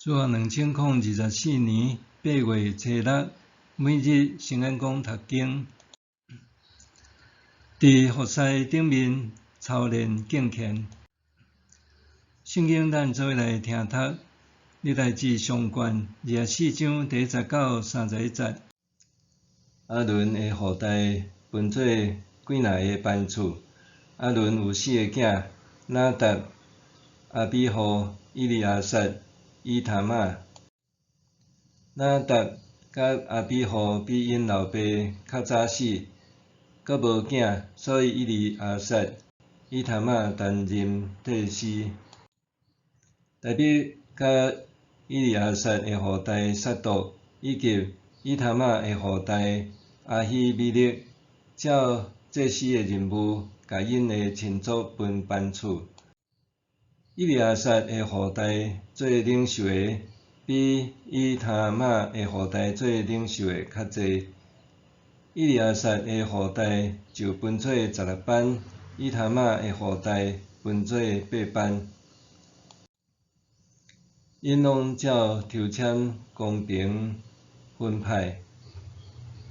自2024年8月初6，每日圣眼光读经，伫佛西顶面操练敬虔。圣经咱做来听读，历代志上卷24章第19、31节。阿伦的后代分做几若个班厝。阿伦有4个囝：拿答、阿比户、伊利亚撒、伊他玛。拿答甲阿比户比因老爸较早死，阁无囝，所以伊利亚撒、伊他玛担任祭司。大比甲伊利亚撒的后代撒督，以及伊他玛的后代阿希米勒，照祭司的任务，甲因的亲族分班厝。伊利亚撒的后代做领袖的，比伊他玛的后代做领袖的较济。伊利亚撒的后代就分做16班，伊他玛的后代分做8班。因拢照抽签公平分派。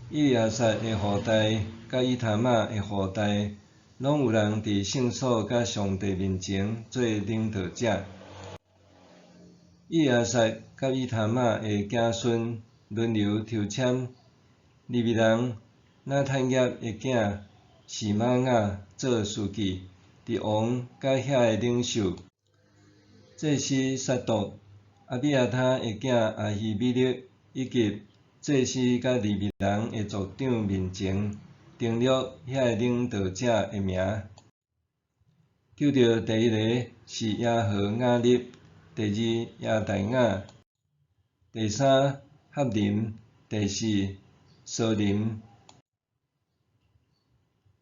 伊利亚撒的后代甲伊他玛的后代，拢有人伫圣所甲上帝面前做领导者。伊利亚撒甲伊他玛的子孙轮流抽签。利未人纳坦业的囝示玛雅做书记，伫王甲遐的领袖祭司撒督、阿比亚他的囝阿希米勒，以及祭司甲利未人的族长面前登录遐个领导者的名。抽到第一个是耶和雅利，第2亚大雅，第3哈林，第4苏林，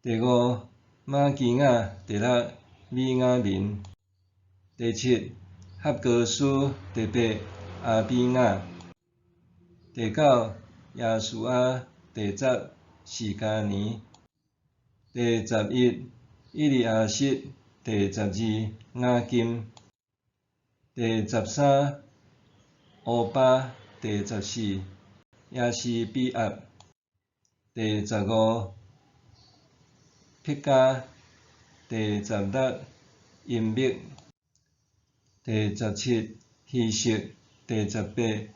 第5马基雅，第6米雅民，第7哈高斯，第8阿比雅，第9耶稣阿，第10示迦尼，第11伊利亚实，第12雅金，第13乌巴，第14耶西比亚，第15撇加，第16音密，第17希色，第18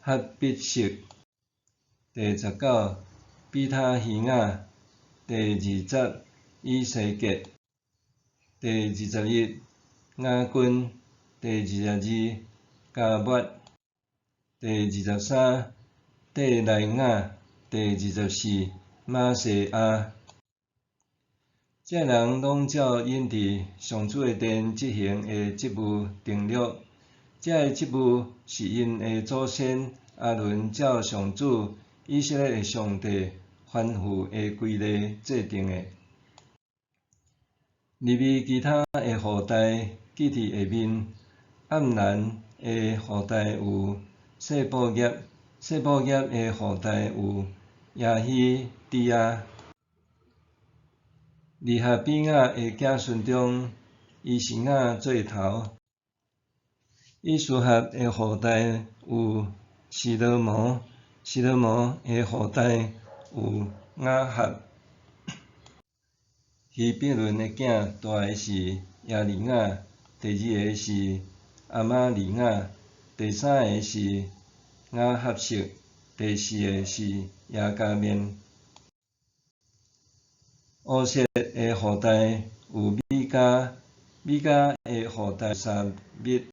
哈必色，第19比他希雅，第20以西结，第21雅君，第22加末，第23底莱雅，第24马西亚。这人拢照因伫上主的殿执行的职务登录。这个职务是因的祖先阿伦照上主以色列的上帝吩咐的规例制定的。利未其他的后代记伫下面。暗兰的后代有谢布业，谢布业的后代有耶希低亚。利哈比雅的子孙中，伊是雅做头。以斯哈的后代有示罗摩，示罗摩的后代有雅哈。希伯伦的囝，大个是耶利雅，第2个是阿玛利雅，第3个是雅哈色，第4个是亚加面。乌色的后代有米迦，米迦的后代沙密，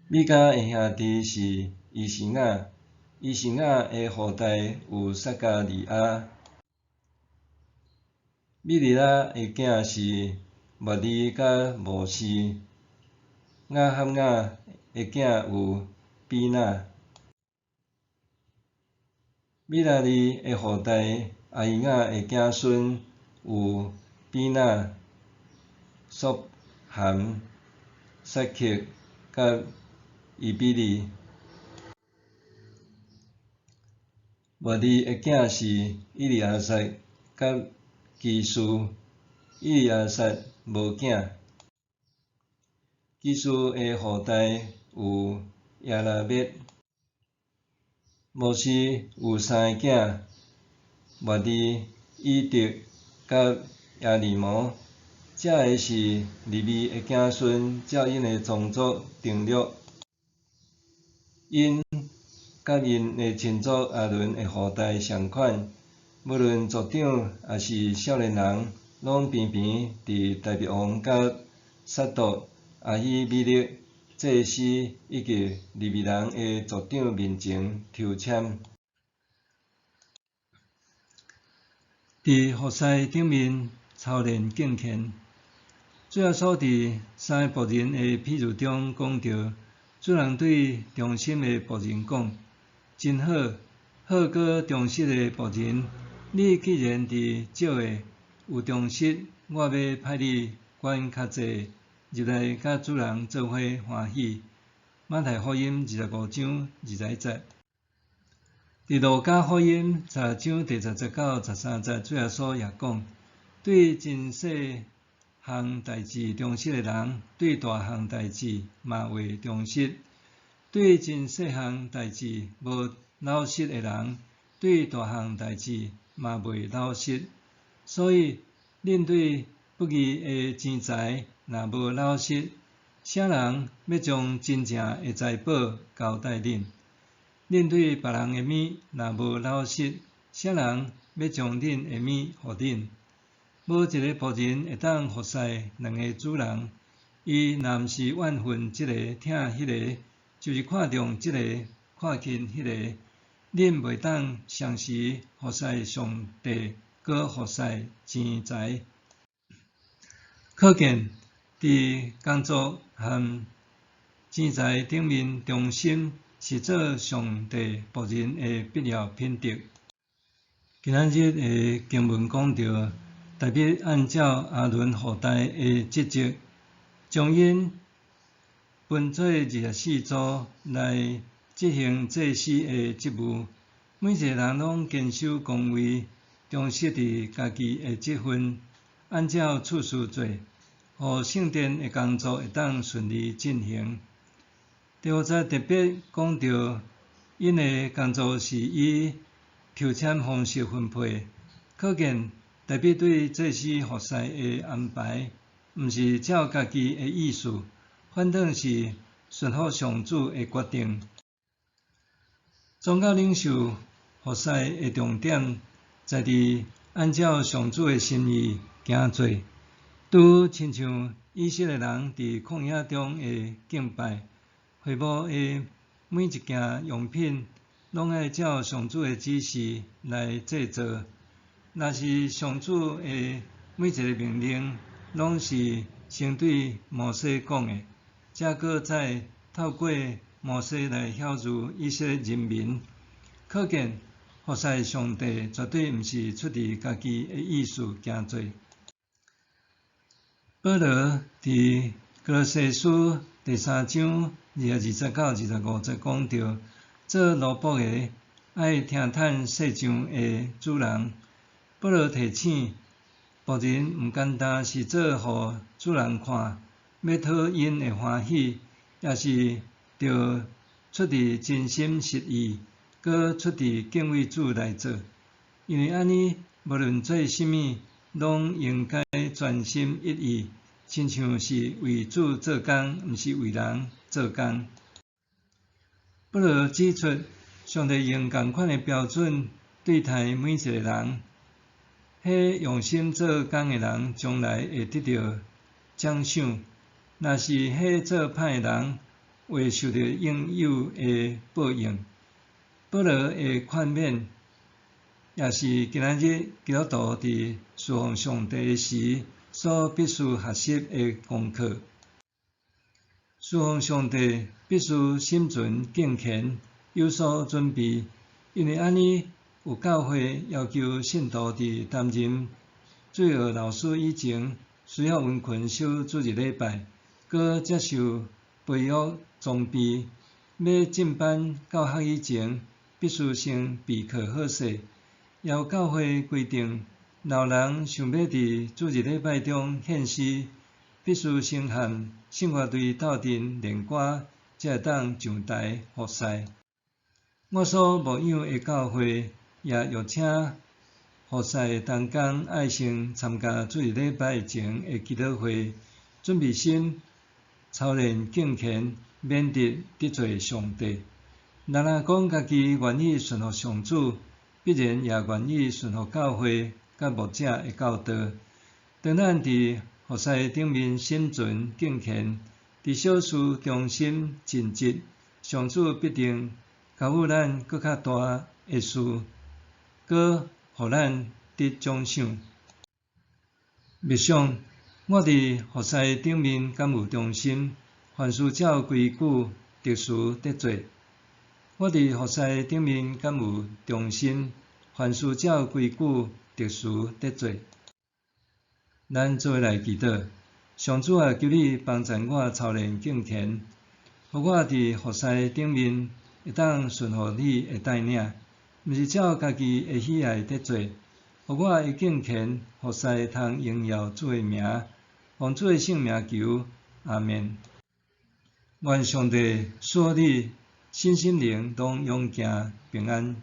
米迦的兄弟是伊士雅，伊士雅的后代有撒加利亚。米利拉的囝是莫利甲摩西，雅哈雅的囝有比纳。米拉利的后代阿伊雅的子孙有比纳、索含、撒克甲伊比利。莫利的囝是伊利亚撒甲基斯，伊利亚撒无囝。基斯的后代有亚拉灭，摩西有三个囝，末利、以德甲亚利摩，这个是利未的子孙，照因的宗族定律。因甲因的亲族阿伦的后代相款，无论族长也是少年人，拢偏偏伫大卫王甲撒督、阿希米勒、祭司以及利未人的族长面前抽签。伫服侍顶面操练敬虔，主耶稣伫三个仆人的譬喻中讲到，主人对忠心的仆人讲：真好，好搁忠实的仆人，你既然伫少个有忠实，我要派你管较济，入来甲主人做伙欢喜。马太福音25章20节。伫路加福音16章第10节到13节，主耶稣也讲：对真细项代志忠实的人，对大项代志嘛会忠实；对真细项代志无老实的人，对大项代志嘛袂老实。所以，恁对不义的钱财若无老实，啥人要将真正的财宝交代恁？恁对别人的物若无老实，啥人要将恁的物互恁？无一个仆人会当服侍两个主人，伊若毋是怨恨即个疼迄个，就是看重即个看轻迄个，恁袂当同时服侍上帝，搁服侍钱财。可见，伫工作和钱财顶面忠心，是做上帝仆人的必要品德。今仔日的经文讲到，大卫按照阿伦后代的职责，将因分做24组来执行祭司的职务。每一个人拢坚守岗位，忠实伫家己的职分，按照次序做，互圣殿的工作会当顺利进行。第5节特别讲到，因的工作是以抽签方式分配，可见大卫对祭司服侍的安排，毋是照家己的意思，反倒是顺服上主的决定。宗教领袖服侍的重点，在伫按照上主的心意行做，拄亲像以色列人伫旷野中的敬拜。会幕的每一件用品，拢爱照上主的指示来制作。若是上主的每一个命令，拢是先对摩西讲的，才搁再透过摩西来晓諭以色列人民。可见，服侍上帝绝对毋是出于家己的意思行做。保罗伫哥罗西书第3章20到25节讲到，做奴仆的爱听趁世上的主人。保罗提醒仆人，毋简单是做互主人看，要讨因的欢喜，也是着出于真心实意，搁出于敬畏主来做。因为安尼，无论做甚物，拢应该全心一意。亲像是为主做工，毋是为人做工。保罗指出，上帝用同款的标准对待每一个人，迄用心做工的人，将来会得到奖赏；若是迄做歹的人，会受到应有的报应。保罗的劝勉，也是今仔日基督徒伫侍奉上帝时所必须学习的功课。侍奉上帝必须心存敬虔，有所准备，因为安尼有教会要求信徒伫担任罪恶老师以前，需要温困守主日礼拜，搁接受培育装备。要进班教学以前，必须先备课好势。也有教会规定，老人想要伫主日礼拜中献诗，必须先和圣乐队斗阵练歌，才会当上台服侍。我所牧养的教会也邀请服侍的同工爱先参加主日礼拜前的祈祷会，准备心操练敬虔，免得罪上帝。若讲家己愿意顺服上主，必然也愿意顺服教会甲牧者的教导。当咱伫服侍顶面心存敬虔，伫小事忠心尽职，上主必定交予咱搁较大的事，搁互咱得奖赏。默想，我伫服侍顶面敢有忠心，凡事照规矩，特殊得做。我伫服侍顶面敢有忠心，凡事照规矩，特殊得做。咱做来祈祷，上主啊，求你帮助我操练敬虔，互我伫服侍顶面会当顺服你的带领，毋是照家己的喜爱得做，互我的敬虔服侍通荣耀主的名，奉主的圣名求，阿们。愿上帝赐你身心灵拢永行平安。